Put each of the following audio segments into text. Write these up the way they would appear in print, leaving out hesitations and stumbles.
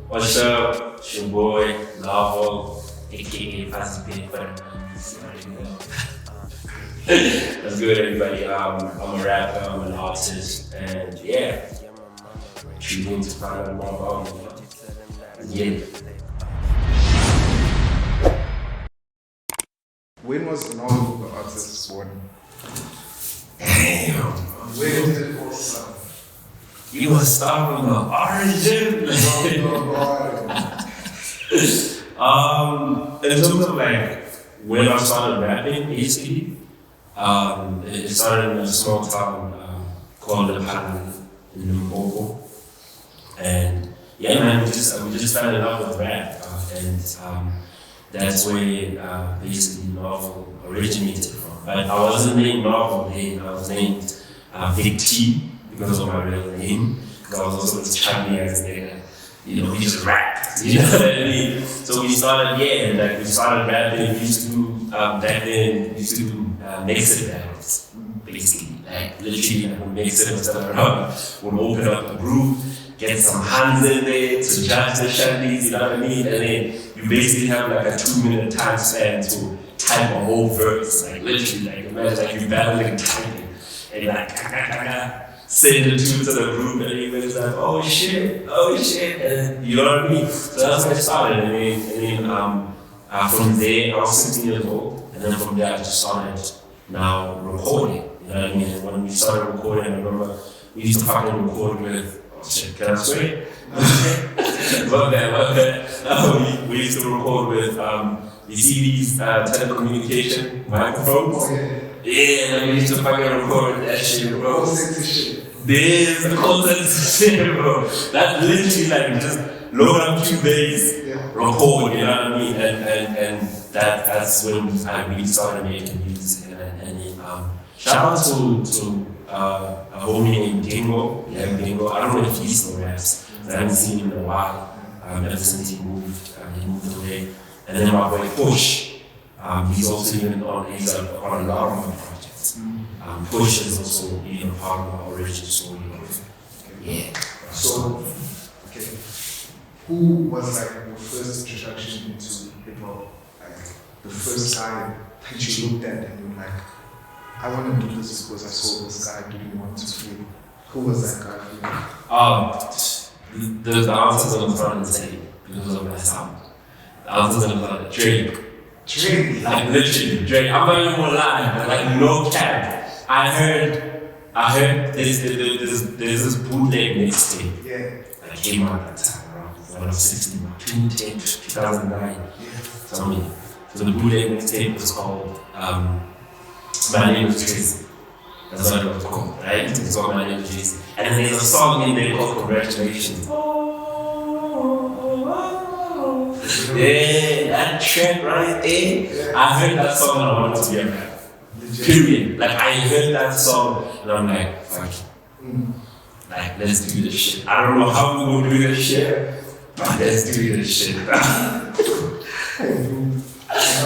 What's up? It's your boy, Novl, aka Fast Big, but that's good, everybody. I'm a rapper, I'm an artist, and yeah, tune in to find out more about me. Yeah. When was Novl the artist born? Damn. Where did it all start? You want to start from the origin? In terms of like when I started rapping, basically, it started in a small town called limpopo, and yeah, man, we just fell in love with rap, and that's where basically Novl originated from. But I wasn't named Novl then; I was named Big T. Because of my real name, because I was also this chubby ass nigga, we just rapped, you know what I mean? So we started rapping, we used to do, back then, we used to do mix-it battles, basically, like literally, like, we'd mix it and stuff around, we'd open up a group, get some hands in there to judge the shanties, you know what I mean? And then you basically have like a 2-minute time span to type a whole verse, like literally, like imagine like you battling typing, and you're like, send it to the group, and everybody's like, oh shit, and you know what I mean? So that's how I started, and then from there, I was 16 years old, and then from there, I just started now recording, you know what I mean? And when we started recording, I remember we used to fucking record with, oh shit, can I swear? Love that. We used to record with, you see these telecommunication microphones? Yeah, we used to fucking record that shit, bro. There's the content shit, bro. That's literally like just load up Cubase, record, you know what I mean? And that's when I really started making music. And then shout out to a homie named Dingo. Yeah, Dingo. I don't know if he still raps. I haven't seen him in a while. Ever since he moved away. And then my boy Push. He's also even on a lot of my projects. Push is also part of my origin story. Yeah. So, okay, who was like your first introduction into hip hop? Like the first guy that you looked at and you were like, I want to do this because I saw this guy doing 1, 2, 3. Who was that guy for you? The answers on the front is saying because of my sound. The answers on the front, Drake. Drake? Like literally, Drake. I'm not even gonna lie, but like no cap. I heard there's this bootleg mixtape. Yeah. That came out that time around when I was 16, 2010, 2009. Yeah. Something. So the bootleg mixtape was called My Name is Tracy. That's what it was called, right? It's called My Name is Tracy. And then there's a song in there called Congratulations. Yeah, that track right there. I heard that song and I wanted to be a rapper. Period. Like I heard that song and I'm like, fuck it. Like let's do this shit. I don't know how we're gonna do this shit, but let's do this shit. I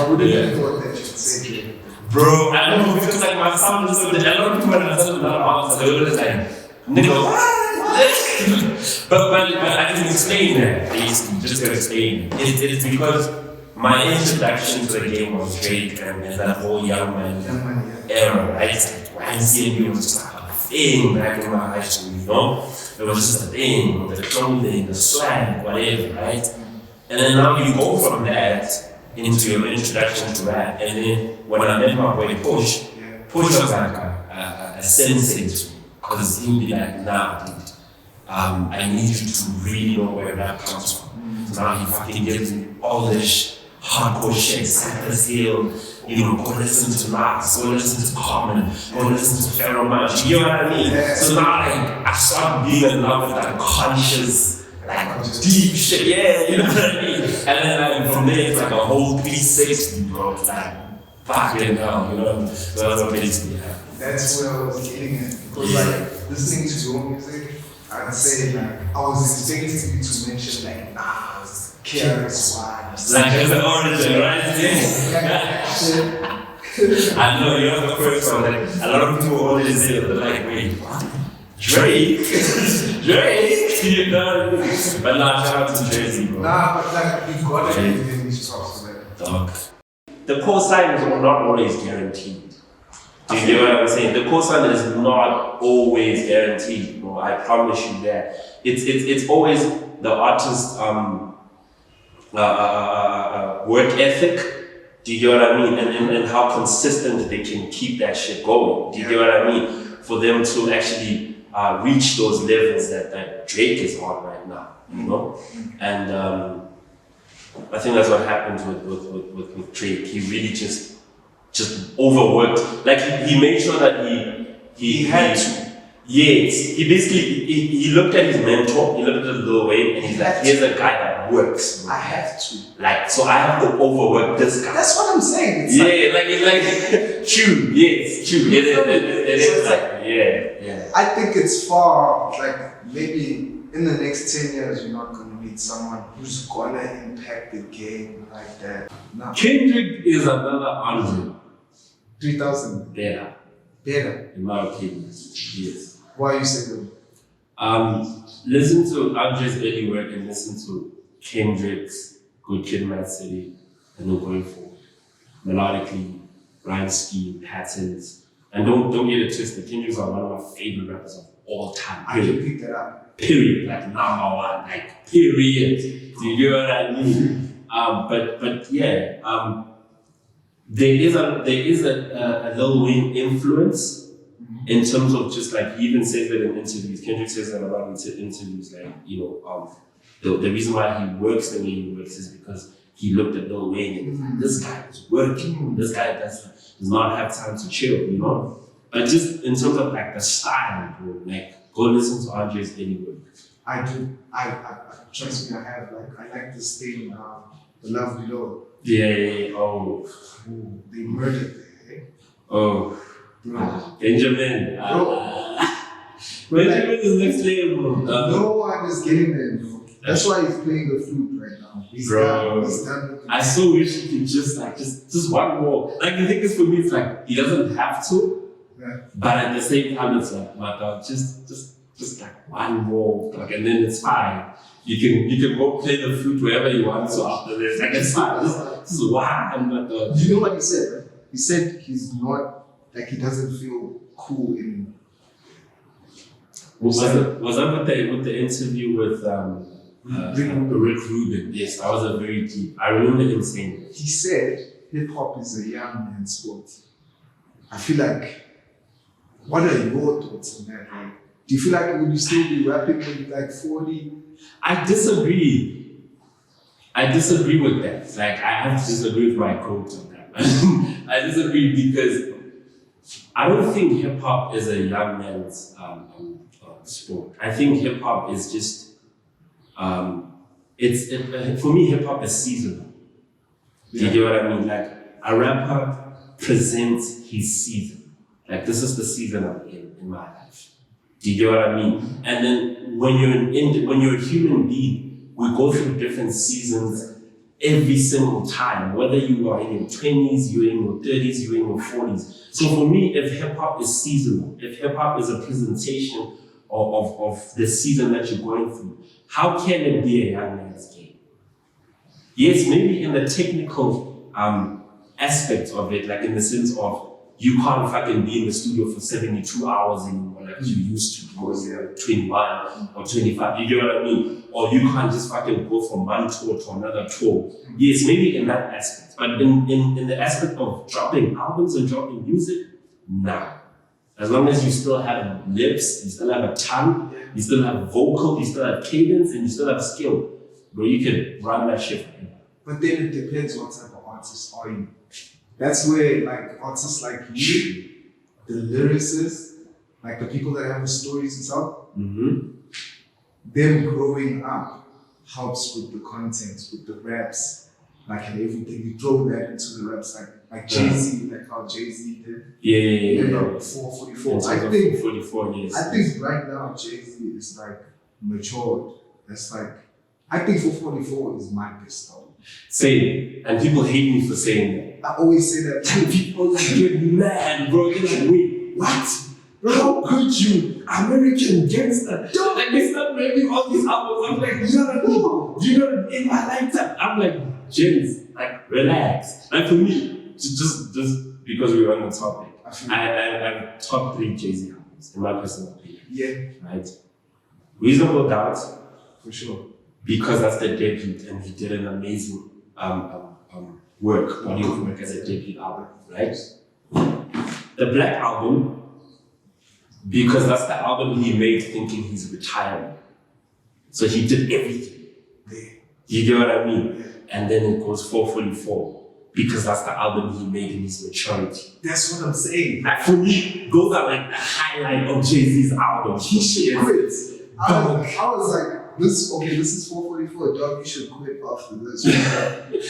wouldn't have thought that you say Drake. Bro, I know because like my sound is so a lot of people when I tell them that answer, they were just like, nigga, what? but I can explain that, basically, just to explain. It's because my introduction to the game was Drake and that whole young man era, right? Like, YMCA was just like a thing back in my high school, you know? It was just a thing, the clothing, the swag, whatever, right? And then now you go from that into your introduction to rap, and then when I met my boy Push was like a sensei to me, because he would be like, nah, dude, I need you to really know where rap comes from. So now he fucking gives me all this hardcore shit, Cypress Hill, go listen to Nas, go listen to Common, go listen to Pharaoh Monch, you know what I mean? So now like, I started being in love with that conscious, like deep shit, yeah, you know what I mean? And then like from there it's like a whole 360, bro. It's like fucking hell, you know? So that's what basically happened. That's where I was getting at. Because like listening to your music, I'd say like I was expecting you to mention like Nas, KRS-One. Like there's an origin, right? I know you're the first one. Like a lot of people always say, they're like, wait, what? Drake? Drake? You know? But nah, shout out to Jersey, bro. Nah, but like, we got it in these songs, man. Dog. The cosign is not always guaranteed. Do you get what I'm saying? The cosign is not always guaranteed, bro. I promise you that. It's always the artist's work ethic. Do you get what I mean? And how consistent they can keep that shit going. Do you get what I mean? For them to actually reach those levels that Drake is on right now, you know? And I think that's what happens with Drake. He really just overworked. Like he made sure that he had to. Yes, he basically he looked at his mentor, he looked at Lil Wayne, and he's like, here's a guy that works. I have to. Like, so I have to overwork this guy. That's what I'm saying. It's like true. Yes, true. It is like, yeah. I think it's far, like maybe in the next 10 years, you're not gonna meet someone who's gonna impact the game like that. No. Kendrick is another Andre. 3,000. Better, Better. in my opinion. Yes. Why you say that? Listen to Andre's early work and listen to Kendrick's Good Kid, Mad City, and then going forward. Melodically, rhyme scheme, patterns, and don't get it twisted. Kendrick's are one of my favorite rappers of all time. I can pick that up. Period. Like number one. Like period. Do you get what I mean? But yeah. There is a Lil Wayne influence. In terms of just like, he even says that in interviews, Kendrick says that about interviews, like, you know, the reason why he works the way he works is because he looked at Lil Wayne and was like, this guy is working, this guy does not have time to chill, you know? But just in terms of like the style, bro, like, go listen to Andre's early work. I do. I trust me, I have, like, I like this thing, The Love Below. Yeah, oh. Ooh, they murdered there, eh? Oh. Bro. Benjamin. Benjamin is next level. No one is getting there, bro. That's why he's playing the flute right now. He's done. I so wish he could just one more. Like, the thing is, for me, it's like, he doesn't have to. Yeah. But at the same time, it's like, my dog, just like one more, like, and then it's fine. You can go play the flute wherever you want. So after this, like, it's fine. Just one, my dog. You know what he said, right? He said he's not, like, he doesn't feel cool in. Was that with the interview with Rick Rubin? Yes, that was a very deep. I remember him saying that. He said hip hop is a young man's sport. I feel like, what are your thoughts on that? Like, do you feel like would you still be rapping when you're like 40? I disagree with that. Like, I have to disagree with my quote on that. I disagree because I don't think hip hop is a young man's sport. I think hip hop is just for me, hip hop is seasonal. Do you get what I mean? Like, a rapper presents his season. Like, this is the season I'm in my life. Do you get what I mean? And then when you're a human being, we go through different seasons every single time, whether you are in your 20s, you're in your 30s, you're in your 40s. So for me, if hip hop is seasonal, if hip hop is a presentation of the season that you're going through, how can it be a young man's game? Yes, maybe in the technical aspect of it, like in the sense of you can't fucking be in the studio for 72 hours anymore like you used to because you're 21 or 25, you get what I mean? Or you can't just fucking go from one tour to another tour. Yes, maybe in that aspect, but in the aspect of dropping albums and dropping music, nah. As long as you still have lips, you still have a tongue, you still have vocal, you still have cadence, and you still have skill, bro, you can run that shit. But then it depends what type of artist are you. That's where, like, artists like you, the lyricists, like the people that have the stories and stuff, them growing up helps with the content, with the raps, like, and everything. You throw that into the raps, like Jay-Z, like how Jay-Z did. Yeah. 444. I think 44 years. I think right now Jay-Z is like matured. That's like, I think 444 is my best album. Same. And people hate me for saying that. I always say that too. People like, you're mad, bro. You're like, wait, what? How could you, American gangster? Like they start making all these albums. I'm like, you know what I mean? You know, in my lifetime, I'm like, James, like relax. Like for me, just because we were on the topic, I have top 3 Jay-Z albums in my personal opinion. Yeah. Right? Reasonable Doubt, For sure. because that's the debut, and he did an amazing body of work as a debut album, right? The Black Album, because that's the album he made thinking he's retiring. So he did everything. You get what I mean? Yeah. And then it goes 444, because that's the album he made in his maturity. That's what I'm saying. Like for me, those are like the highlight of Jay-Z's album. He should quit. I Dog. was like, this is 444, dog, you should quit after this.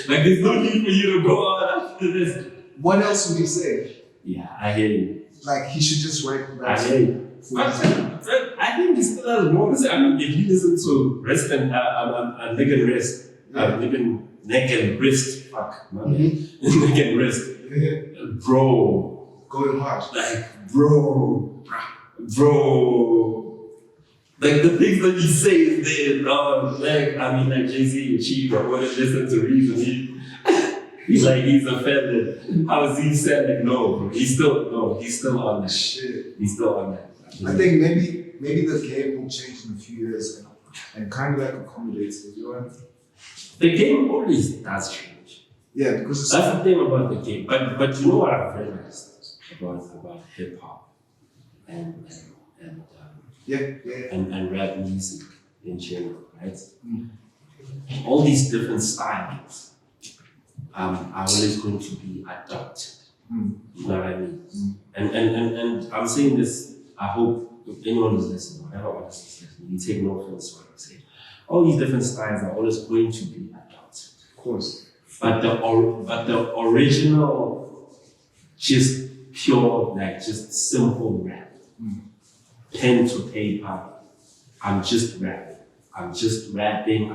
Like there's no need for you to go on after this. What else would you say? Yeah, I hear you. Like, he should just write I raps. hear you. But I think he still has more to say. I mean, if you listen to Rest and Neck and Rest, Neck and Wrist, fuck, my man. Neck and Wrist, bro, Going hard. like, bro, like the things that he says there, like, I mean, like Jay-Z achieved, I want to listen to Reason. He's like, he's offended. How is he said like, no, bro, he's still on that. Shit. He's still on that. I think maybe the game will change in a few years and kind of like accommodates it, you know what I mean? The game always does change. Yeah, because it's That's the thing about the game. But you know what I've realized about hip hop and rap music in general, right? All these different styles are always going to be adopted. You know what I mean? And I'm saying this, I hope if anyone who's listening, whatever artist is listening, you take no offense to what I'm saying. All these different styles are always going to be adopted. of course. But the original, just pure, like just simple rap, pen to paper, I'm just rapping.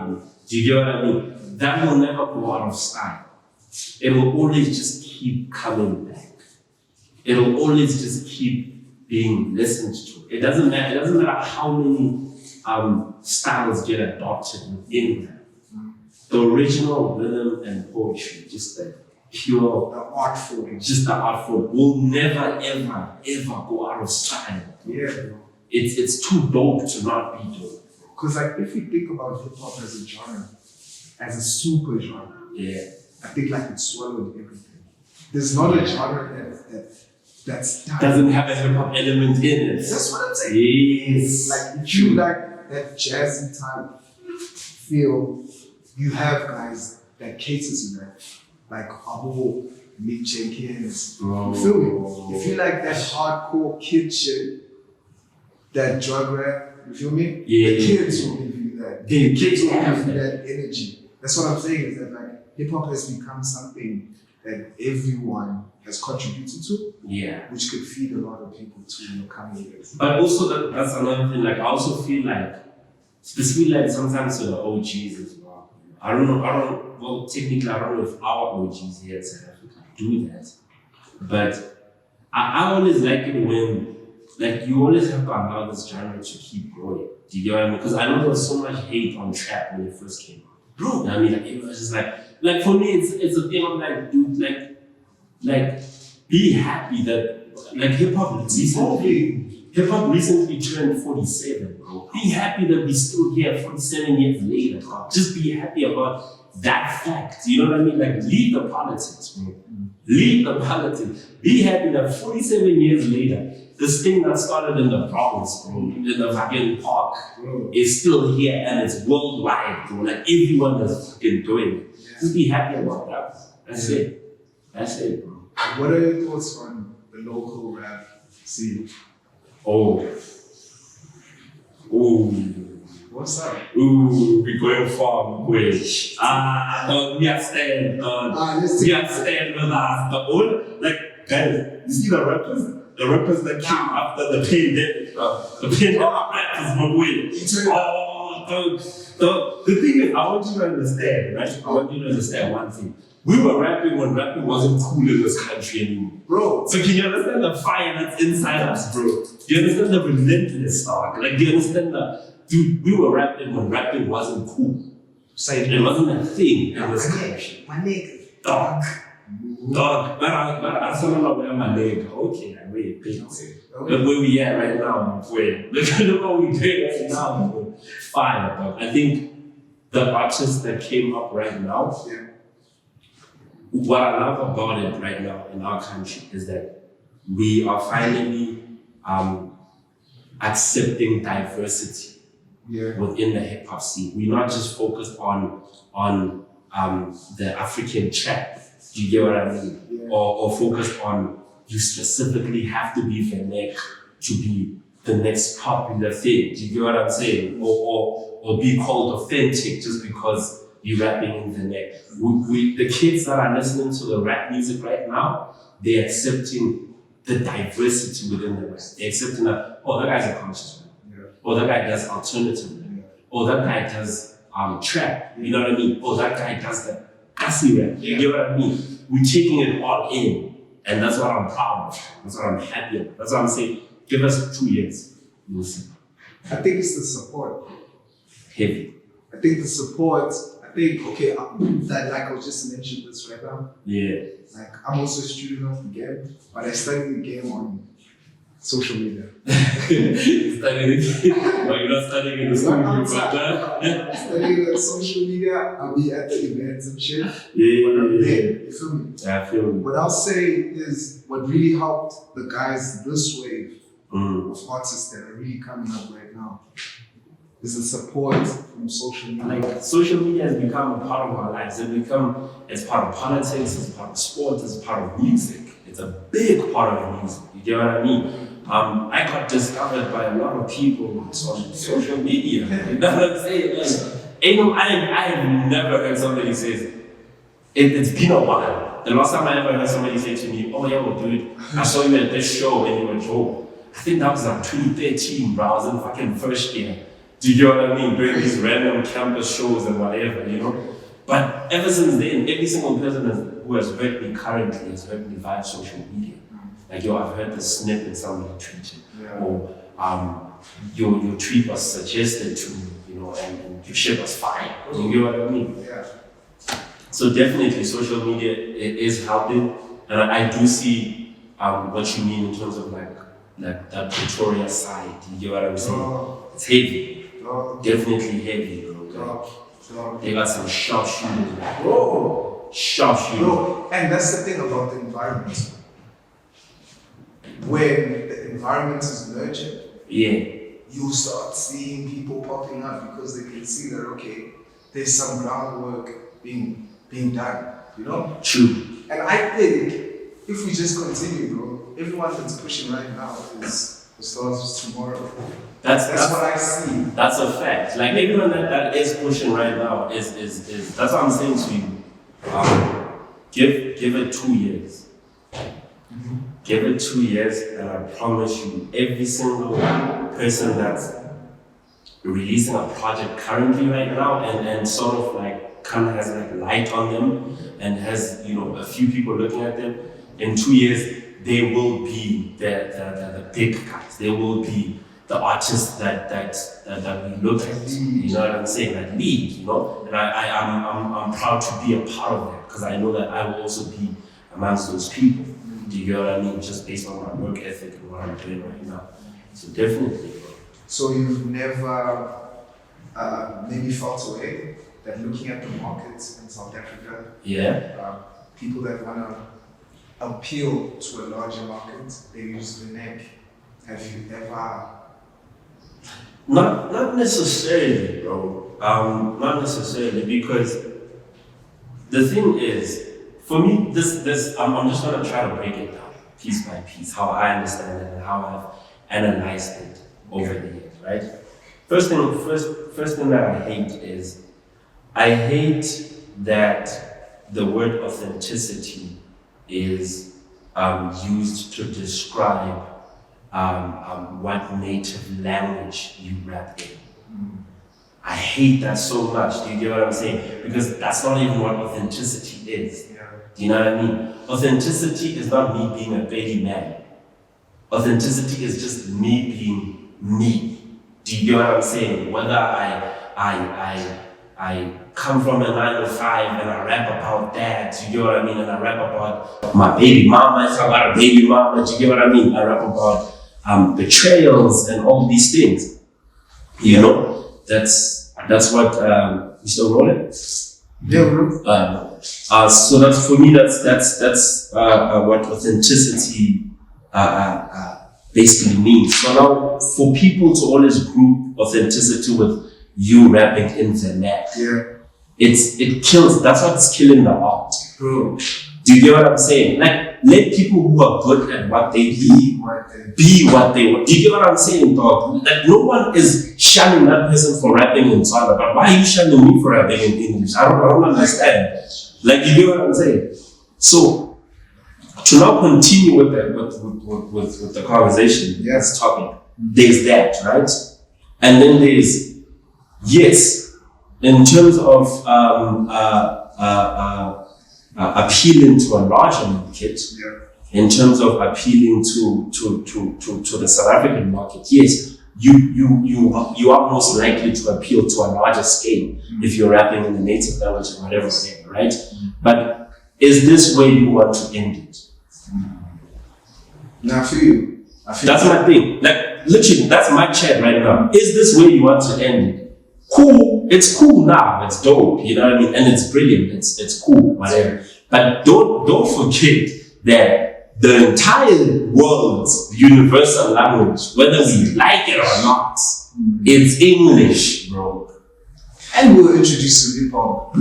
Do you get what I mean? That will never go out of style. It will always just keep coming back. It will always just keep being listened to. It doesn't matter how many styles get adopted within rap. The original rhythm and poetry, just the pure, The art form. will never ever go out of style. Yeah, bro. It's too dope to not be dope. Because like if you think about hip hop as a genre, as a super genre, Yeah. I think like it swallowed everything. There's not a genre that's Doesn't have a hip hop element in it. That's what I'm saying. Yes. Like if you like that jazzy type feel, you have guys that caters to that. Like Abo, Mick Jenkins. Bro. You feel me? If you like that hardcore kid shit, that drug rap, you feel me? Yeah. The kids will give you that. The kids kids will have give you that. that energy. That's what I'm saying, is that like hip hop has become something that everyone has contributed to, Yeah. which could feed a lot of people too in the coming years. But also that's another thing. Like I also feel like, specifically like sometimes with the OGs as well. Well, technically I don't know if our OGs here in South Africa do that, but I always like it when, like, you always have to allow this genre to keep growing. Do you get what I mean? Because I know there was so much hate on trap when it first came out. Bro, you know what I mean? Like, it was just like for me, it's a thing of like, dude, like, be happy that, like, hip hop recently turned 47, bro. Be happy that we're still here 47 years later, bro. Just be happy about that fact. You know what I mean? Like, leave the politics, bro. Leave the politics. Be happy that 47 years later, this thing that started in the Bronx, bro, in the fucking park, is still here and it's worldwide, bro. Like, everyone is fucking doing it. Just be happy about that. That's it, bro. What are your thoughts on the local rap scene? Oh. What's up? We going far, we are staying, we are staying with us. The old, like, guys, you see the rappers? The rappers that came after the pandemic, the pandemic rappers, my boy. The thing is, I want you to understand, right? I want you to understand one thing. We were rapping when rapping wasn't cool in this country anymore. Bro. So can you understand the fire that's inside us, bro? Do you understand the relentless dog? Like, do you understand dude, we were rapping when rapping wasn't cool. It wasn't a thing in this country. My nigga. Dog. But I still don't know where my leg. Okay, I really big. Look where we at right now, boy. Look at what we doing right now, bro. Fire, dog. I think the artists that came up right now, what I love about it right now in our country is that we are finally accepting diversity within the hip hop scene. We're not just focused on the African trap. Do you get what I mean? Yeah. Or focused on you specifically have to be vernac to be the next popular thing. Do you get what I'm saying? Or be called authentic just because you're rapping in vernac. The kids that are listening to the rap music right now, they're accepting the diversity within the rap. They're accepting that, oh, that guy's a conscious rap. Or that guy does alternative rap. Or that guy does trap. You know what I mean? Or that guy does the assy rap. You get what I mean? We're taking it all in. And that's what I'm proud of. That's what I'm happy about. That's what I'm saying. Give us 2 years. We'll see. I think it's the support. Heavy. I think the support, that like I was just mentioning this right now. Yeah. Like I'm also a student of the game, but I study the game on social media. You're studying the game. Well, you're not studying in the school. I'm studying on social media. I'll be at the events and shit. Yeah. But I'm there. You feel me? Yeah, I feel me. What I'll say is what really helped the guys this wave of artists that are really coming up right now is the support from social media. Like, social media has become a part of our lives. It's part of politics, it's part of sports, it's part of music. It's a big part of music. You get what I mean? I got discovered by a lot of people on social media. You know what I'm saying? Like, I have never heard somebody say, it's been a while. The last time I ever heard somebody say to me, oh yeah, well, dude, I saw you at this show and you were Joe. I think that was like 2013, bro. I was in fucking first year. Do you get what I mean? Doing these random campus shows and whatever, you know? But ever since then, every single person who has heard me currently has heard me via social media. Like, yo, I've heard the snippet somebody tweeted. Yeah. Or your tweet was suggested to me, you know, and your shit was fine. You get what I mean? Yeah. So definitely social media is helping. And I do see what you mean in terms of like that Pretoria side. You get what I'm saying? It's heavy. Definitely heavy, bro. They got some sharp shooters. Bro. Sharp shooters. Bro. And that's the thing about the environment. When the environment is nurtured, you start seeing people popping up because they can see that, okay, there's some groundwork being done, you know? True. And I think if we just continue, bro, everyone that's pushing right now is the stars of tomorrow. That's what I see. That's a fact. Like, everyone that is pushing right now is that's what I'm saying to you. Give it 2 years. Give it 2 years, and I promise you, every single person that's releasing a project currently right now and sort of like kind of has like light on them and has, you know, a few people looking at them, in 2 years they will be the big guys. They will be the artists that we look at. You know what I'm saying? That lead, you know. And I'm proud to be a part of that because I know that I will also be amongst those people. Do you get what I mean? Just based on my work ethic and what I'm doing right now. So definitely. So you've never maybe felt away that looking at the markets in South Africa, people that want to appeal to a larger market, they use vernac. Have you ever? Not necessarily, bro. Not necessarily, because the thing is, for me, this I'm just gonna try to break it down piece by piece, how I understand it and how I've analyzed it over the years, right? First thing that I hate is, I hate that the word authenticity is used to describe what native language you rap in. I hate that so much. Do you get what I'm saying? Because that's not even what authenticity is. Yeah. Do you know what I mean? Authenticity is not me being a baby man. Authenticity is just me being me. Do you get what I'm saying? Whether I come from a 9 to 5 and I rap about that, do you get what I mean? And I rap about my baby mama, if I got a baby mama, do you get what I mean? I rap about betrayals and all these things. You know, that's what you still rolling? Yeah, bro. So that's for me. That's what authenticity basically means. So now, for people to always group authenticity with you rapping in vernac, it kills. That's what's killing the art, bro. Do you get what I'm saying? Like, let people who are good at what they be what they want. Do you get what I'm saying, dog? Like, no one is shunning that person for rapping in Tswana, but why are you shunning me for rapping in English? I don't understand. Like, you get what I'm saying? So, to now continue with the conversation, this topic, there's that, right? And then there's, yes, in terms of appealing to a larger market, in terms of appealing to the South African market, yes, you are most likely to appeal to a larger scale if you're rapping in the native language and whatever, right? But is this where you want to end it? Now, I feel you. That's my thing. Like, literally, that's my chat right now. Is this where you want to end it? Cool. It's cool now. It's dope. You know what I mean? And it's brilliant. It's cool. Whatever. But don't forget that the entire world's universal language, whether we like it or not, it's English, bro. And we'll introduce some hip hop.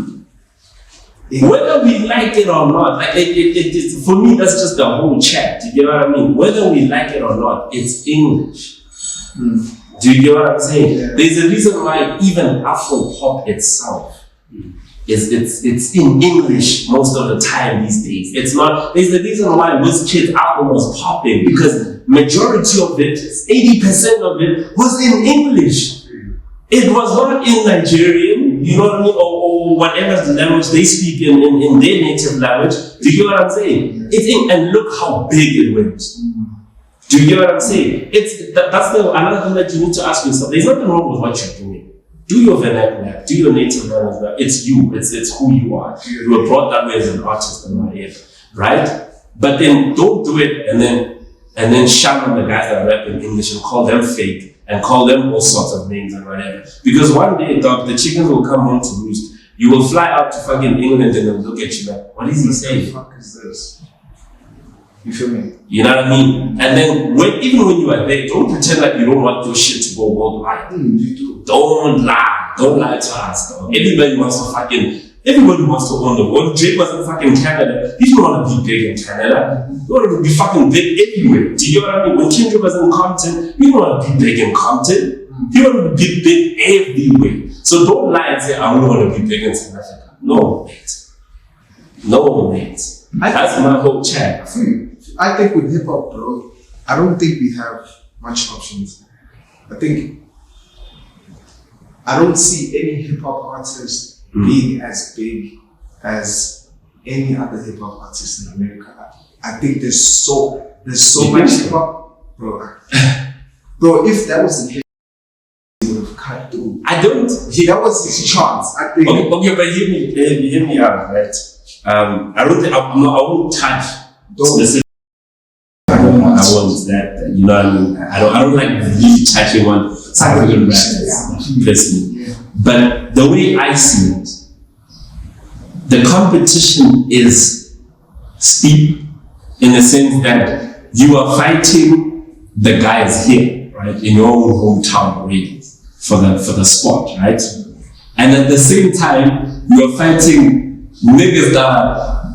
Whether we like it or not, like it, for me, that's just the whole chat. Do you get what I mean? Whether we like it or not, it's English. Do you get what I'm saying? Yeah. There's a reason why even Afro pop itself it's in English most of the time these days. It's not. There's a reason why Wizkid's album was popping, because majority of it, 80% of it, was in English. It was not in Nigerian, you know what I mean, or whatever language they speak in their native language. Do you get what I'm saying? It's in, and look how big it went. Do you get what I'm saying? That's another thing that you need to ask yourself. There's nothing wrong with what you're doing. Do your vernacular, do your native language. It's you. It's who you are. You were brought that way as an artist and whatever, right? But then don't do it and then shun on the guys that rap in English and call them fake and call them all sorts of names and whatever. Because one day, dog, the chickens will come home to roost. You will fly out to fucking England and they'll look at you like, what is he saying? What the fuck is this? You feel me? You know what I mean? And then even when you are there, don't pretend like you don't want your shit to go worldwide. You do. Don't lie. Don't lie to us, dog. Everybody wants to own the world. Drake was in fucking Canada. He didn't want to be big in Canada. He wanted to be fucking big everywhere. Do you know what I mean? When Kendrick was in Compton, he didn't want to be big in Compton. He wanted to be big everywhere. So don't lie and say, I don't want to be big in South Africa. No, mate. No, mate. That's my whole chat. I think with hip hop, bro, I don't think we have much options. I don't see any hip hop artist being as big as any other hip hop artist in America. I think there's so much hip hop, bro. Bro, if that was the case, he would have cut through. That was his chance. I think. Okay, but hear me out, right? I won't touch specific. I want that, you know what I mean? I don't like really touching on South African rappers personally. But the way I see it, the competition is steep in the sense that you are fighting the guys here, right, in your own hometown already for the spot, right? And at the same time, you are fighting niggas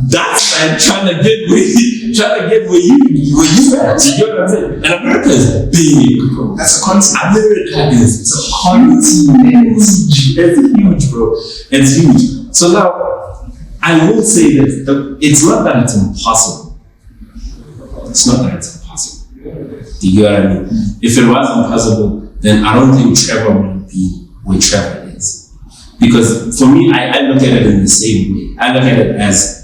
that's trying to get where you at. You know what I'm saying? And America is big, bro. That's a continent. America is a continent. It's huge, bro. It's huge. So now, I will say this: it's not that it's impossible. It's not that it's impossible. Do you know what I mean? If it was impossible, then I don't think Trevor would be where Trevor is. Because for me, I look at it in the same way. I look at it as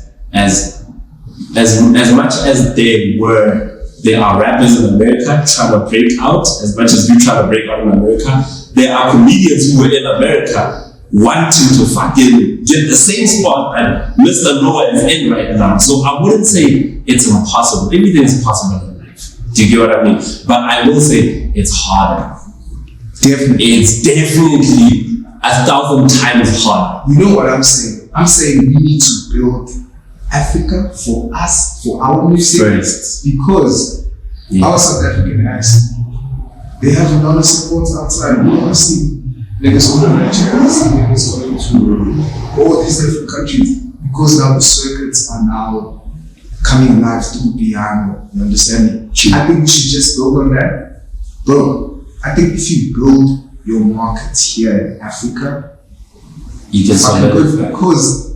as much as there are rappers in America trying to break out, as much as we try to break out in America, there are comedians who were in America wanting to fucking get the same spot that Mr. Noah is in right now. So I wouldn't say it's impossible. Everything is possible in life. Do you get what I mean? But I will say it's harder. Definitely. It's definitely 1,000 times harder. You know what I'm saying? I'm saying we need to build Africa for us, for our music. First. Because our South African acts, they have a lot of support outside. We don't see niggas going to Nigeria, see niggas going to all these different countries. Because now the circuits are now coming live through piano. You understand me? I think we should just build on that. Bro, I think if you build your market here in Africa, You can fucking good solidify. because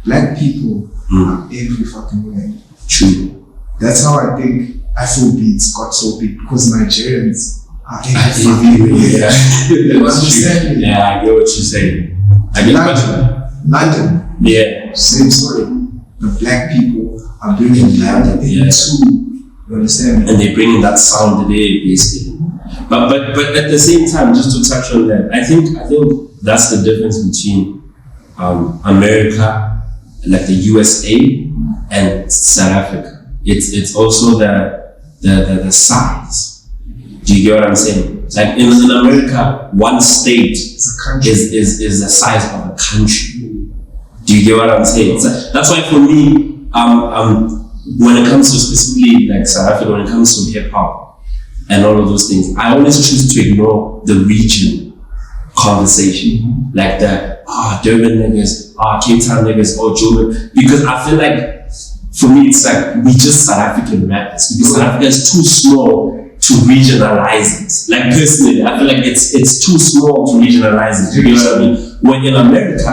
black people are every fucking way. True. That's how I think Afrobeats got so big because Nigerians are Yeah. You understand me? Yeah, I get what you're saying. I get London, Yeah. same story. The black people are bringing London into, you understand me? And they bring in that sound today, basically. But at the same time, just to touch on that, I think that's the difference between America, like the USA, and South Africa. It's also the size. Do you get what I'm saying? Like in America, one state is the size of a country. Do you get what I'm saying? So that's why for me, when it comes to specifically like South Africa, when it comes to hip hop and all of those things, I always choose to ignore the region conversation, like the Durban niggas, Cape Town niggas, Joburg, because I feel like for me it's like we just South African rappers because South Africa is too small to regionalize it. Like personally, I feel like it's too small to regionalize it. You know what I mean? When in America,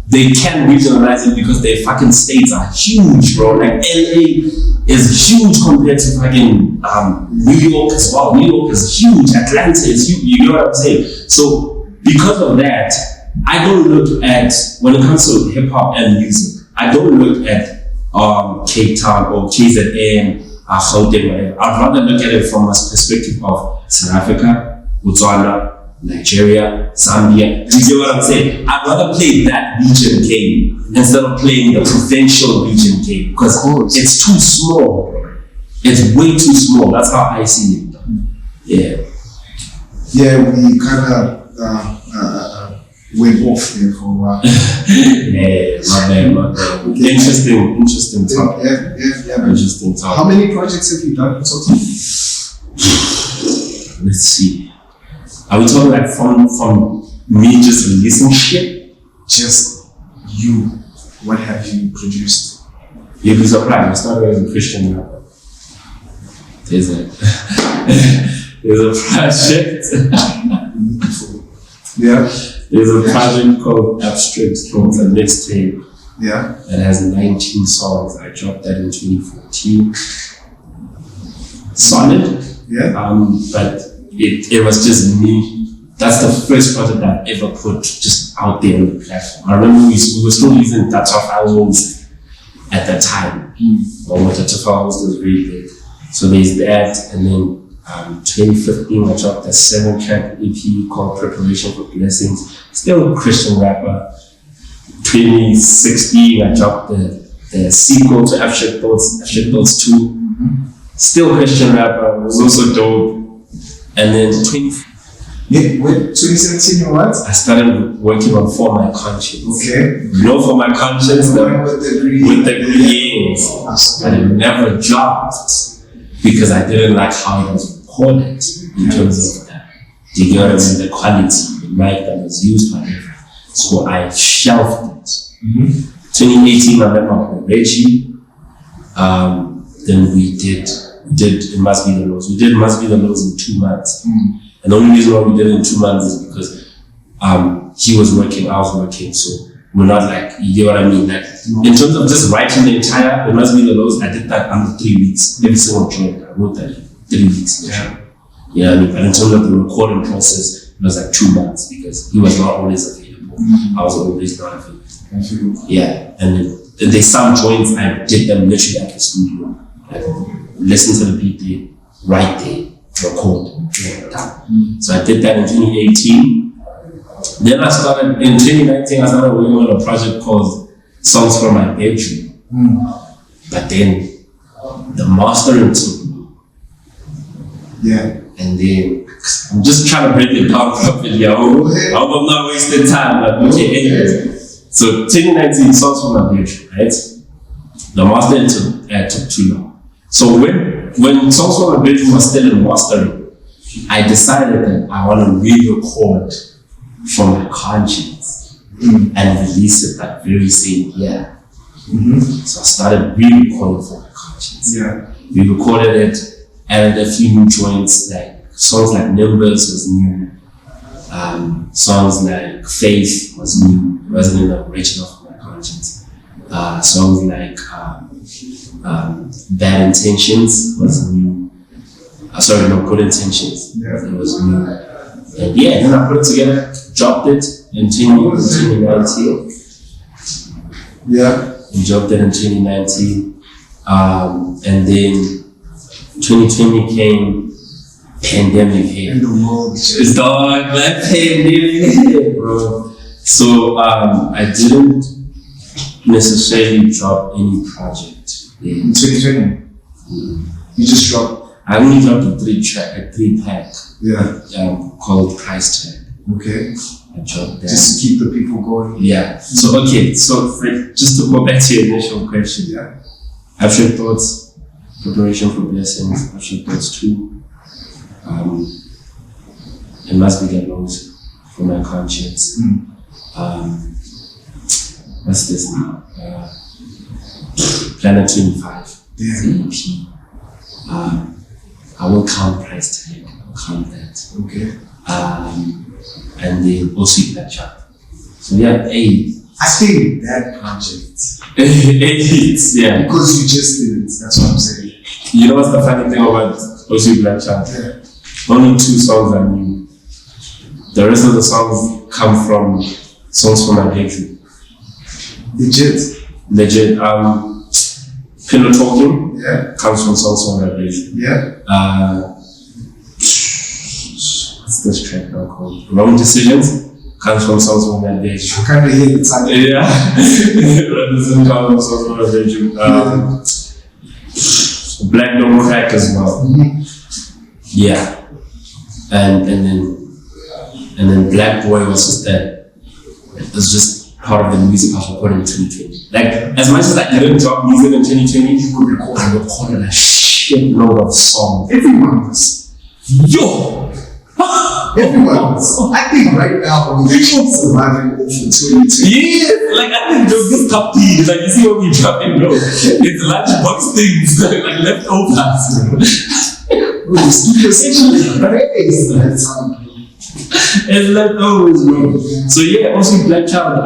they can regionalize it because their fucking states are huge, bro. Like LA is huge compared to fucking New York as well. New York is huge. Atlanta is huge. You know what I'm saying? So because of that, I don't look at, when it comes to hip hop and music, I don't look at Cape Town or KZN, Gauteng, whatever. I'd rather look at it from a perspective of South Africa, Botswana, Nigeria, Zambia. Do you get what I'm saying? I'd rather play that region game instead of playing the provincial region game because it's too small, bro. It's way too small. That's how I see it. Yeah. Yeah, we kind of went off there for a while. Yeah, not bad. Interesting topic. Yeah. Interesting topic. How many projects have you done in total? Let's see. Are we talking like from me just releasing shit? Just you. What have you produced? You'll be surprised. I started as a Christian rapper. There's a project. Yeah. There's a project called Abstract Thoughts, a mixtape. Yeah. That has 19 songs. I dropped that in 2014. Solid. Yeah. But it was just me. That's the first project that I ever put just out there on the platform. I remember we were still using data files at that time. When data files was really big. So there's that, and then 2015 I dropped a 7-track EP called Preparation for Blessings. Still a Christian rapper. 2016 I dropped the sequel to Abstract Thoughts 2. Still Christian rapper, was also dope. And then 2017 or what? I started working on For My Conscience. Okay. You know For My Conscience? With the Yes. And it never dropped because I didn't like how it was recorded in terms of that. Do you get what I mean? The quality, the mic that was used, whatever. So I shelved it. 2018 I met up with Reggie. Then we did It Must Be the Laws. We did It Must Be the Laws in 2 months. And the only reason why we did it in 2 months is because he was working, I was working, so we're not like, you get what I mean? Like, in terms of just writing the entire It Must Be the Laws, I did that under 3 weeks. Every single joint, I wrote that in 3 weeks. Yeah. You know what I mean? But in terms of the recording process, it was like 2 months because he was not always available. I was always not available. Yeah. And then there's some joints I did them literally at the studio. Like, listen to the beat there, right there, record, done. So I did that in 2018. Then I started, in 2019, I started working on a project called Songs from My Bedroom. But then the mastering took me. Yeah. And then I'm just trying to break it down properly. I hope I'm not wasting time. But okay, anyways. So 2019, Songs from My Bedroom, right? The mastering took too long. So when Songs from My Bedroom was still in mastering, I decided that I want to re-record from my conscience and release it that very same year. So I started re-recording for my conscience. Yeah. We recorded it, added a few new joints, like songs like Nimbus was new, songs like Faith was new, it wasn't in the original for my conscience. Songs like Bad Intentions was new. Sorry, no, Good Intentions. Yeah. It was new. And yeah, then I put it together, dropped it in 2019. Yeah. We dropped it in 2019. And then 2020 came, pandemic hit. And the world It's dark, like pandemic hit, bro. So I didn't necessarily drop any project in 2020. You just dropped. I only dropped a 3-pack called Price Tag. Okay. I dropped that. Just to keep the people going. Yeah. So okay. So just to go back to your initial question. Yeah. Abstract thoughts, preparation for blessings. Abstract thoughts 2. It must be get lost for my conscience. What's this now? Planet 25. Yeah. The EP. I will count Price Tag. I'll count that. Okay. And then also that chart. So yeah, 8. I think that project. 8 yeah. Because you just did it. That's what I'm saying. You know what's the funny thing about OC Black Chart? Yeah. Only 2 songs are new. The rest of the songs come from Songs from My Bedroom. Legit. Pillow Talking comes from Songs from My Bedroom. Yeah. What's this track now called? Wrong Decisions comes from Songs from My Bedroom. I kind of hear the title. Yeah. Wrong Decisions comes from Songs from My Bedroom. Black Don't Crack as well. Yeah. And then Black Boy was just that. It was just part of the music I was recording in 2020. Like, as much as I didn't drop music in 2020, people recorded a shit load of songs. Everyone was. Yo! Everyone was. I think right now we're actually surviving over 2020. Yeah, like I think this top P, like you see what we dropping, bro. It's lunchbox things, like leftovers. Bro, the studio essentially praise that time. It's leftovers, bro. So yeah, also Black Child,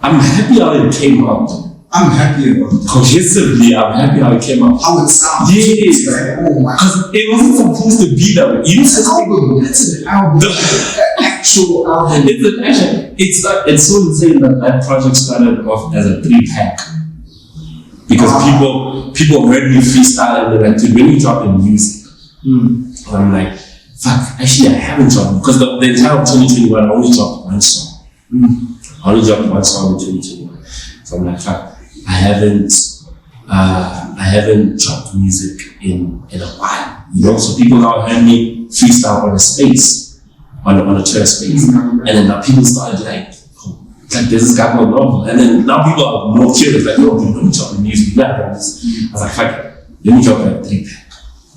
I'm happy how it came out. I'm happy about it. Cohesively, I'm happy how it came out. How it sounds. Yes. Like, oh my. Because it wasn't supposed to be that way. It's an album. It's an album. An actual album. It's an actual. It's so insane that project started off as a 3-pack. Because people heard me freestyle and they're like, dude, when you drop in music? And I'm like, fuck, actually I haven't dropped, because the entire 2021 I only dropped 1 song. I only dropped 1 song in 2021. So I'm like, fuck, I haven't dropped music in a while. You know, so people now heard me freestyle on a space, on a Twitter space. And then now people started like there's this guy called Novl. And then now people are more curious, like, oh, let me drop the music. I was like, fuck it, let me drop a 3-pack.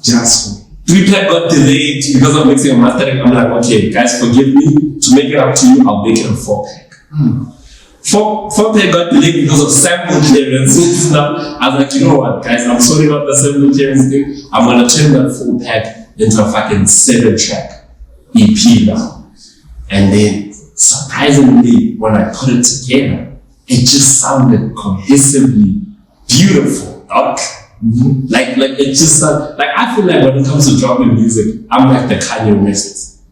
Just 3-pack got delayed because of mixing and mastering. I'm like, okay, guys, forgive me. To make it up to you, I'll make it a 4-pack. 4-pack got delayed because of sample clearance. Now, I was like, you know what, guys, I'm sorry about the sample clearance thing. I'm gonna turn that 4-pack into a fucking 7-track EP now. And then, surprisingly, when I put it together, it just sounded cohesively beautiful, dog. Like it just sounds like, I feel like when it comes to dropping music, I'm like the Kanye West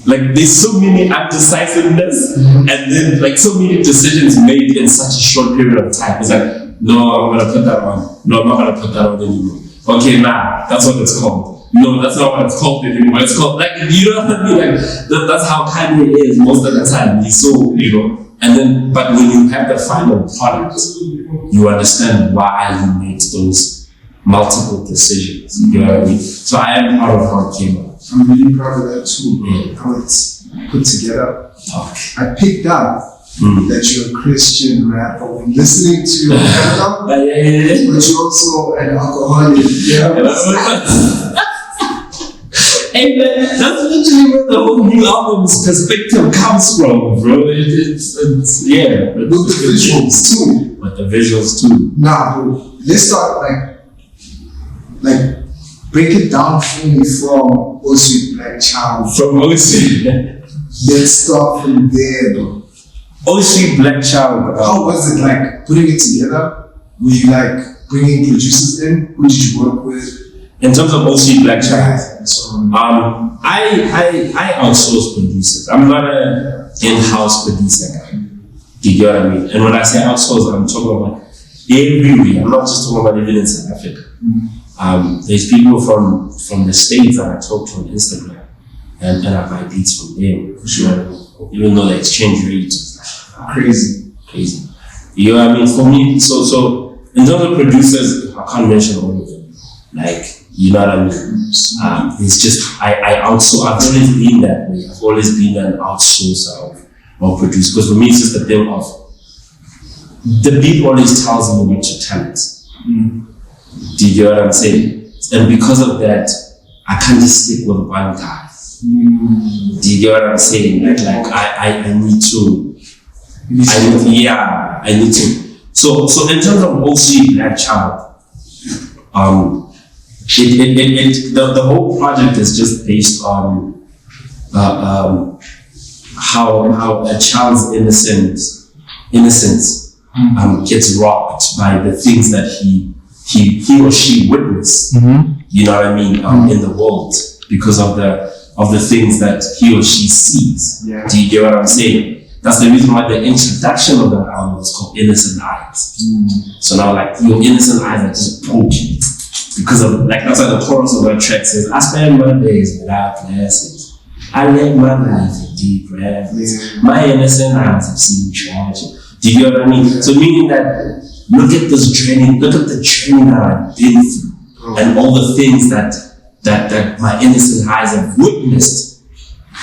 Like there's so many undecisiveness and then like so many decisions made in such a short period of time. It's like, no, I'm gonna put that on. No, I'm not gonna put that on anymore. Okay, nah, that's what it's called. No, that's not what it's called anymore. It's called like, you know what I mean? Like that's how Kanye is most of the time. He's so, and then but when you have the final product, you understand why you made those multiple decisions. You know what I mean? So I am proud of how it came out. I'm really proud of that too, how it's put together. I picked up that you're a Christian rapper when listening to your album, but you're also an alcoholic. Hey man, that's literally where the whole new album's perspective comes from, bro. It's with the visuals too. With the visuals too. Nah, bro. Let's start like break it down for me from O Sweet Black Child. From O Sweet. Let's start from there, bro. O Sweet Black Child. How was it like putting it together? Were you like bringing producers in? Who did you work with? In terms of O Sweet Black Child, I I outsource producers. I'm not an in-house producer guy. Do you get what I mean? And when I say outsource, I'm talking about everywhere. I'm not just talking about even in South Africa. There's people from the States that I talk to on Instagram and I buy beats from them, for sure. Even though the exchange rate is like crazy. You know what I mean? For me, so in terms of producers, I can't mention all of them. Like, you know what I mean? It's just, I outsource. I've always been that way. I've always been an outsourcer of producer. Because for me, it's just a thing of, the beat always tells me what your talent. Do you get what I'm saying? And because of that, I can't just stick with one guy. Do you get what I'm saying? Like I need to. I need to. So in terms of O Sweet Black Child, the whole project is just based on how a child's innocence gets rocked by the things that he or she witnessed. You know what I mean? In the world, because of the things that he or she sees. Yeah. Do you get what I'm saying? That's the reason why the introduction of the album is called Innocent Eyes. So now, like, your innocent eyes are just poking. Because of, like, that's why the chorus of that track says, I spend my days without blessings. I live my life in deep reverence. My innocent eyes have seen tragedy. Do you get what I mean? So meaning that, look at the training that I've been through, and all the things that my innocent eyes have witnessed,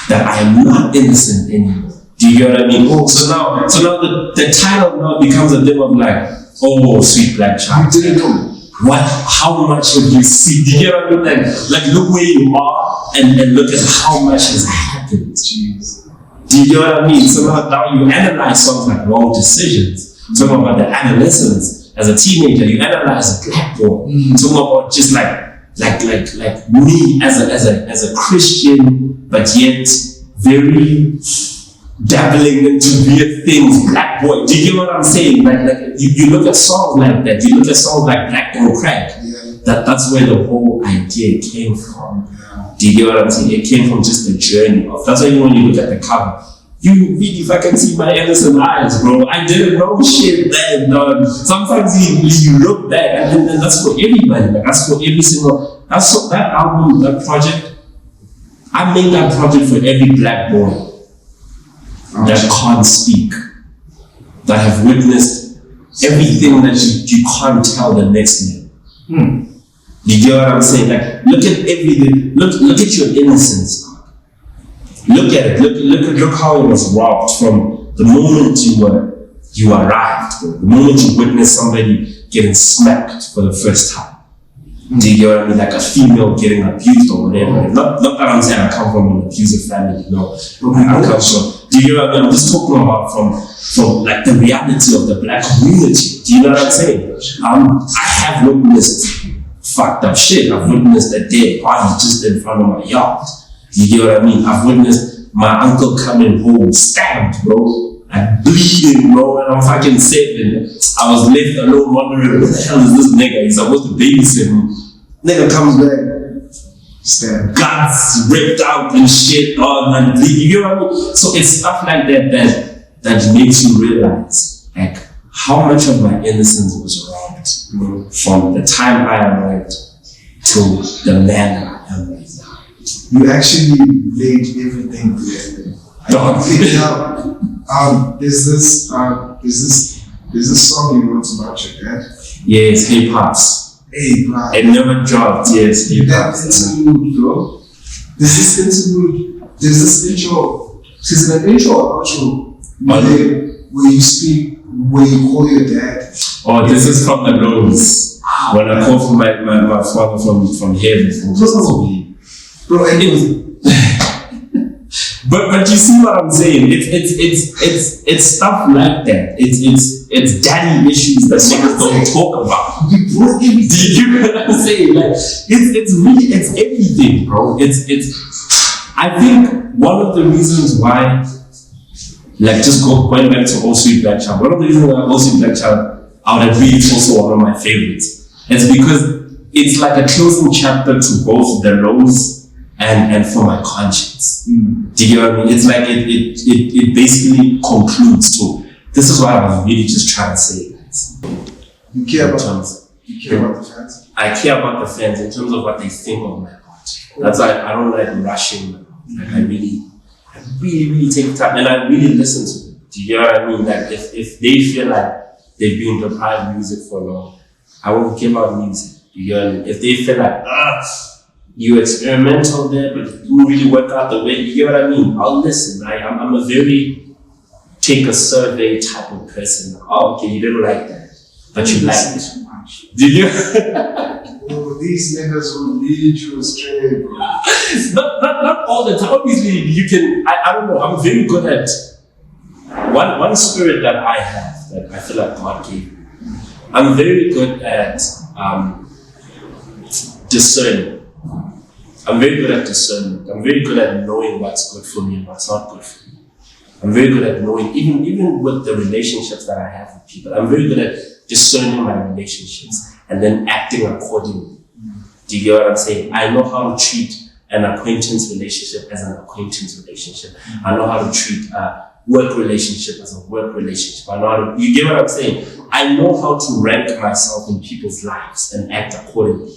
that I am not innocent anymore. Do you get what I mean? So now the title now becomes a thing of like, oh, sweet black child. You didn't know. What? How much have you seen? Do you get what I mean? Like look where you are and look at how much has happened. Jeez. Do you get what I mean? So now you analyze songs like Wrong Decisions. Talking about the adolescence as a teenager, you analyze a black boy. Talking about just like me as a Christian, but yet very dabbling into weird things, black boy. Do you get what I'm saying? Like you look at songs like that. You look at songs like Black Don't Crack. Yeah. That's where the whole idea came from. Yeah. Do you get what I'm saying? It came from just the journey of. That's why even when you look at the cover, you really fucking see my innocent eyes, bro. I didn't know shit then, dog. Sometimes you look back, and that's for everybody. Like, that's for every single. That album, that project. I made that project for every black boy that can't speak, that have witnessed everything that you can't tell the next man. You get what I'm saying? Like, look at everything. Look at your innocence. Look at it. Look how it was robbed from the moment you arrived, bro. The moment you witnessed somebody getting smacked for the first time. Do you get what I mean? Like a female getting abused or whatever. Not that I'm saying I come from an abusive family, no. I come from. Do you know what I mean? I'm just talking about from like the reality of the black community. Do you know what I'm saying? I have witnessed fucked up shit. I've witnessed a dead body just in front of my yard. Do you get what I mean? I've witnessed my uncle coming home stabbed, bro. Like bleeding, bro, and I'm fucking 7. I was left alone wondering, what the hell is this nigga? He's supposed to babysit me. Nigga comes back, guts ripped out and shit on and bleed. You know what I mean? So it's stuff like that makes you realize like how much of my innocence was robbed from the time I arrived to the man that I am right now. You actually laid everything there. There's this song you wrote about your dad. Yes, hip hops. Hey, bro. It never dropped. Yes, hip hops. That's interlude, bro. There's this interlude. There's this intro. There's an intro or outro where you speak, where you call your dad. Oh, this is from the Lows. When I call for my father from heaven. Bro, But you see what I'm saying? It's stuff like that. It's daddy issues that niggas don't talk about. Do you know what I'm saying? Like it's everything, bro. I think one of the reasons why, like just going back to All Sweet Black Child, one of the reasons why All Sweet Black Child I would agree it's also one of my favorites. It's because it's like a closing chapter to both the Lows and for my conscience. Do you know what I mean? It's like it basically concludes to this is what I was really just trying to say, guys. You care about the fans? I care about the fans in terms of what they think of my art. That's why I don't like rushing. Like I really take time and I really listen to them. Do you know what I mean? Like if they feel like they've been deprived music for long, I won't give out music. You know what I mean? If they feel like you experimental there, but it didn't really work out the way, you know what I mean? I'll listen. I'm a very take a survey type of person. Oh, okay, you didn't like that, but you liked it. Did you? Oh, these niggas will lead you astray, bro. not all the time. Obviously, you can. I don't know. I'm very good at one spirit that I have that I feel like God gave me. I'm very good at discerning. I'm very good at discernment. I'm very good at knowing what's good for me and what's not good for me. I'm very good at knowing, even with the relationships that I have with people, I'm very good at discerning my relationships and then acting accordingly. Do you get what I'm saying? I know how to treat an acquaintance relationship as an acquaintance relationship. I know how to treat a work relationship as a work relationship. I know how to, you get what I'm saying? I know how to rank myself in people's lives and act accordingly.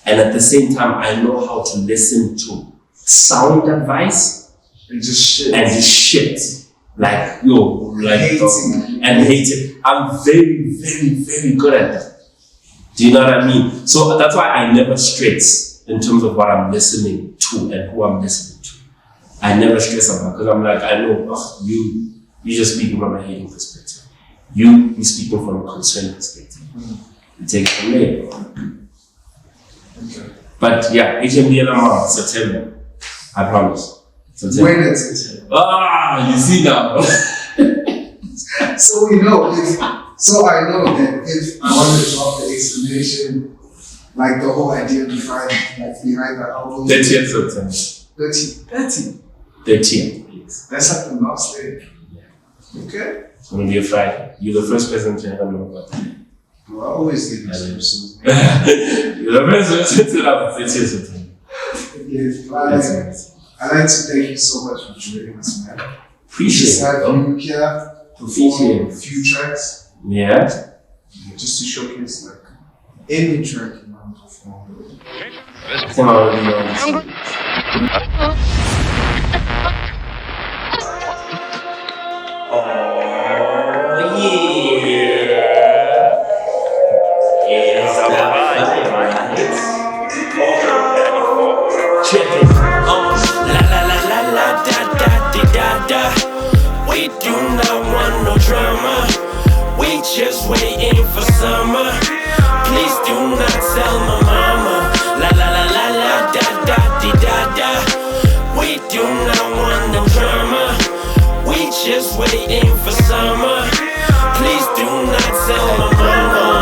And at the same time, I know how to listen to sound advice and just shit. Like, hate it. I'm very, very, very good at that. Do you know what I mean? So that's why I never stress in terms of what I'm listening to and who I'm listening to. I never stress about it because I'm like, I know, you just speaking from a hating perspective. You speaking from a concerned perspective. You take it from there. Okay. But yeah, HMDLMR, September. I promise. September. When is it? You see now. So we know so I know that if I want to drop the explanation, like the whole idea behind the album. 30th September. 30th, yes. That's like the last day. Yeah. Okay. It's gonna be a Friday. You're the first person to ever know about that. Well, I always get this. You're the first person to know about 30th September. Yes, I'd like to thank you so much for joining us, man. Appreciate it. Have you here perform a few tracks. Yeah. Just to showcase like any track you want to perform. I think I already know this. We do not want no drama. We just waiting for summer. Please do not tell my mama. La la la la la da da di da da. We do not want no drama. We just waiting for summer. Please do not tell my mama.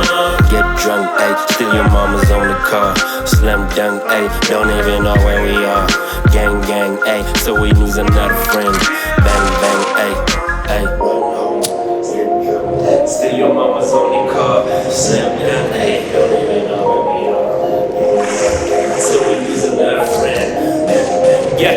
Get drunk, ayy, still your mama's on the car. Slam dunk, ayy, don't even know where we are. Gang, gang, ayy, so we lose another friend. Bang, bang, ayy, ayy. Still your mama's on the car. Slam dunk, ayy, don't even know where we are. So we lose another friend. Yeah,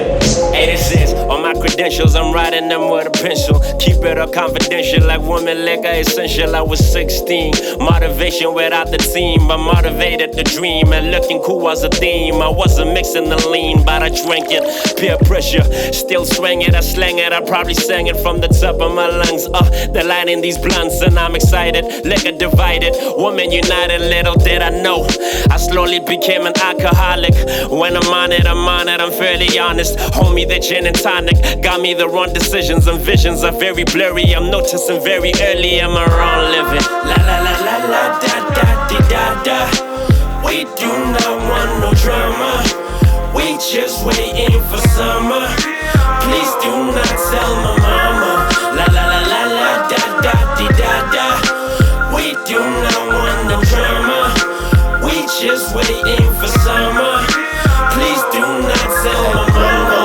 86 on my credentials, I'm writing them with a pencil. Keep it up confidential, like woman liquor essential. I was 16, motivation without the team. I motivated the dream, and looking cool was a theme. I wasn't mixing the lean, but I drank it. Peer pressure, still swing it, I slang it. I probably sang it from the top of my lungs. The line in these blunts, and I'm excited. Liquor divided, woman united. Little did I know, I slowly became an alcoholic. When I'm on it, I'm fairly honest. Homie, the gin and tonic got me the wrong decisions, and visions are very blurry. I'm noticing very early I'm around living. La la la la la da da di da da. We do not want no drama. We just waiting for summer. Please do not tell my mama. La la la la la da da di da da. We do not want no drama. We just waiting for summer. Please do not tell my mama.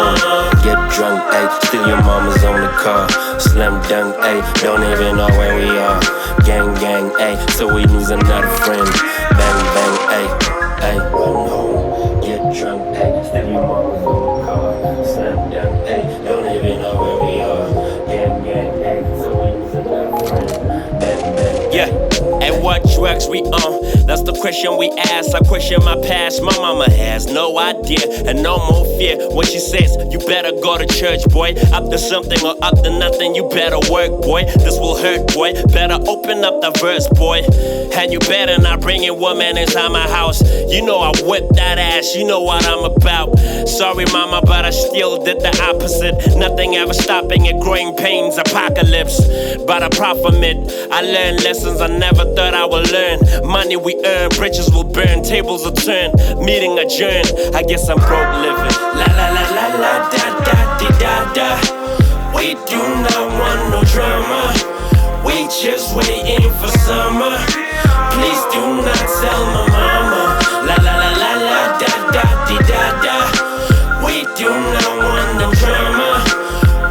Get drunk, ayy, still your mama's on the car. Slam dunk, ayy, don't even know where we are. Gang, gang, ayy, so we lose another friend. Bang, bang, ayy, ayy, oh no. Get drunk, ayy, still your mama's on the car. Slam dunk, ayy, don't even know where we are. Gang, gang, ayy, so we lose another friend. Bang, bang, yeah. And what drugs we on? That's the question we ask. I question my past. My mama has no idea and no more fear. When she says, you better go to church, boy. Up to something or up to nothing, you better work, boy. This will hurt, boy. Better open up the verse, boy. And you better not bring a woman inside my house. You know I whip that ass, you know what I'm about. Sorry, mama, but I still did the opposite. Nothing ever stopping it, growing pains, apocalypse. But I profit from it. I learned lessons I never thought I would learn. Money we earn, bridges will burn, tables will turn, meeting adjourned. I guess I'm broke living. La la la la la da da di da da. We do not want no drama. We just waiting for summer. Please do not tell my mama. La la la la la da da di da da. We do not want no drama.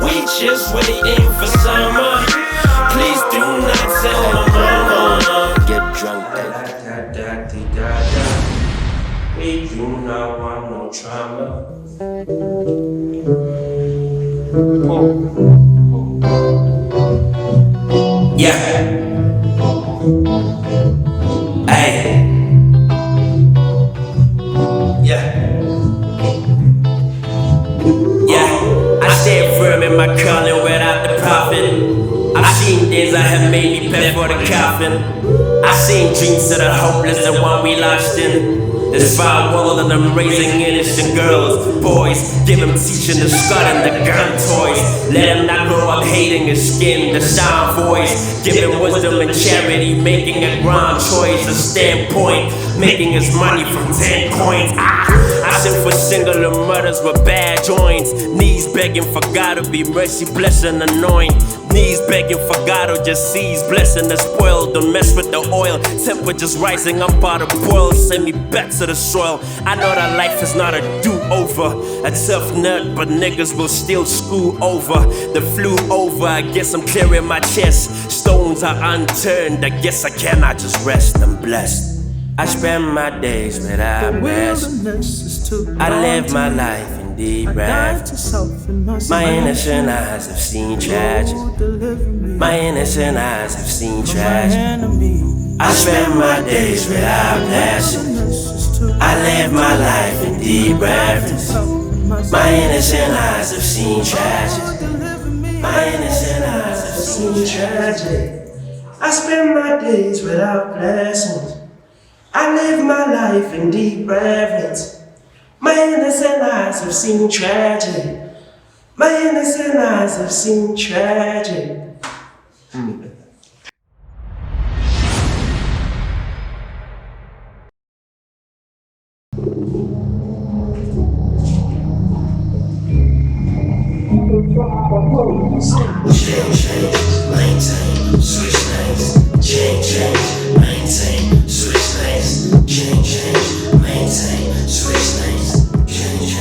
We just waiting for summer. Please do not tell my mama. Get drunk, da da di da da. We do not want no drama. Yeah. Hey. Yeah. Yeah. I stay firm in my calling without the profit. I've seen days I have made me pay for the coffin. I've seen dreams that are hopeless, the one we lost in. This foul world and I'm raising innocent girls, boys. Give them teaching the scut and the gun toys. Let them not grow up hating his skin, the sound voice. Give him wisdom and charity, making a ground choice. A standpoint, making his money from 10 coins. I sing for singular mothers with bad joints. Knees begging for God to be mercy, bless and anoint. Knees begging for God to just seize, blessing the spoil. Don't mess with the oil, temperature's rising up out of boil. Send me back to the soil. I know that life is not a do-over. A tough nut, but niggas will still screw over. The flew over, I guess I'm clearing my chest. Stones are unturned, I guess I cannot just rest. I'm blessed. I spend my days without rest. I live my life in deep rest. My innocent eyes have seen tragedy. My innocent eyes have seen tragedy. I spend my days without blessings. I live my life in deep reverence. My innocent eyes have seen tragedy. My innocent eyes have seen tragedy. I spend my days without blessings. I live my life in deep reverence. My innocent eyes have seen tragedy. My innocent eyes have seen tragedy. Maintain, switch lanes, change, maintain, switch lanes, change, maintain, switch lanes, change,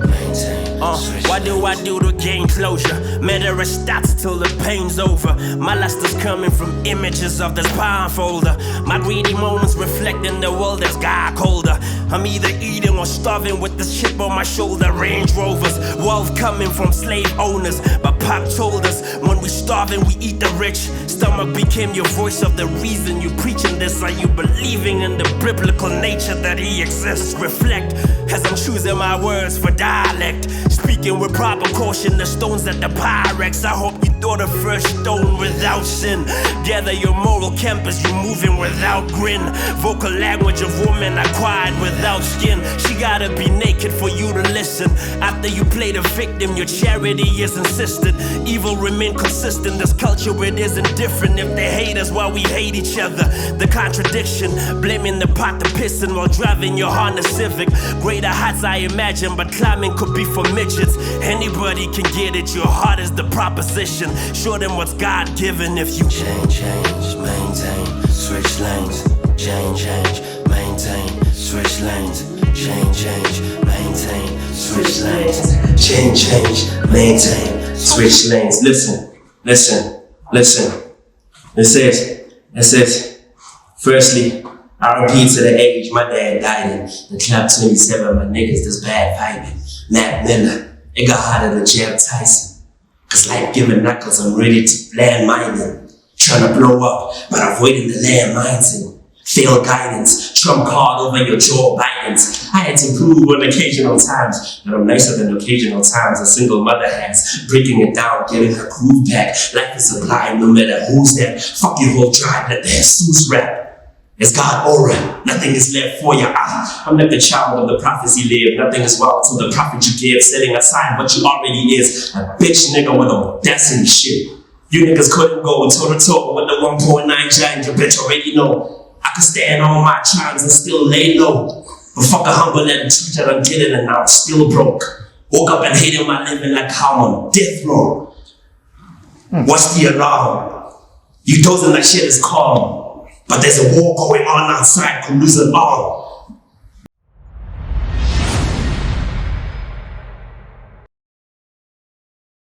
maintain. What do I do to gain closure? Matter it stops till the pain's over. My lust is coming from images of this palm folder. My greedy moments reflecting the world that's got colder. I'm either eating or starving with this shit chip on my shoulder, Range Rovers. Wealth coming from slave owners. But Pop told us, when we starve and we eat the rich, stomach became your voice of the reason you preaching this. Are you believing in the biblical nature that he exists? Reflect as I'm choosing my words for dialect, speaking with proper caution. The stones at the Pyrex, I hope you throw the first stone without sin. Gather your moral campus, you moving without grin. Vocal language of woman acquired without skin. She gotta be naked for you to listen. After you play the victim, your charity is insisted. Evil remain consistent. This culture, it isn't different. If they hate us while we hate each other, the contradiction, blaming the pot to pissing while driving your Honda Civic. Greater heights I imagine, but climbing could be for midgets. Anybody can get it, your heart is the proposition. Show them what's God-given. If you change, maintain, switch lanes. Change, maintain, switch lanes. Change, maintain, switch lanes. Change, maintain, switch lanes. Listen. This is. Firstly, R.I.P. to the age my dad died in. The club 27, my niggas this bad vibing. Matt Miller, it got harder than Jeff Tyson. Cause like giving knuckles, I'm ready to land mining. Trying to blow up, but avoiding the landmines in. Failed guidance, trump card over your jaw Bidens. I had to prove on occasional times that I'm nicer than occasional times a single mother has. Breaking it down, getting her groove back. Life is sublime, no matter who's there. Fuck your whole tribe, let the Jesus rap. It's God aura, nothing is left for you. I'm like the child of the prophecy live. Nothing is wild to the prophet you give, setting aside what you already is. A bitch nigga with a destiny shit. You niggas couldn't go toe to toe with the 1.9 giant, you bitch already know. I could stand on my chimes and still lay low. But fuck a humble and treat that I'm getting and now I'm still broke. Woke up and hated my living like how I'm on death row. What's the alarm? You dozing like shit is calm. But there's a war going on outside, could lose an arm.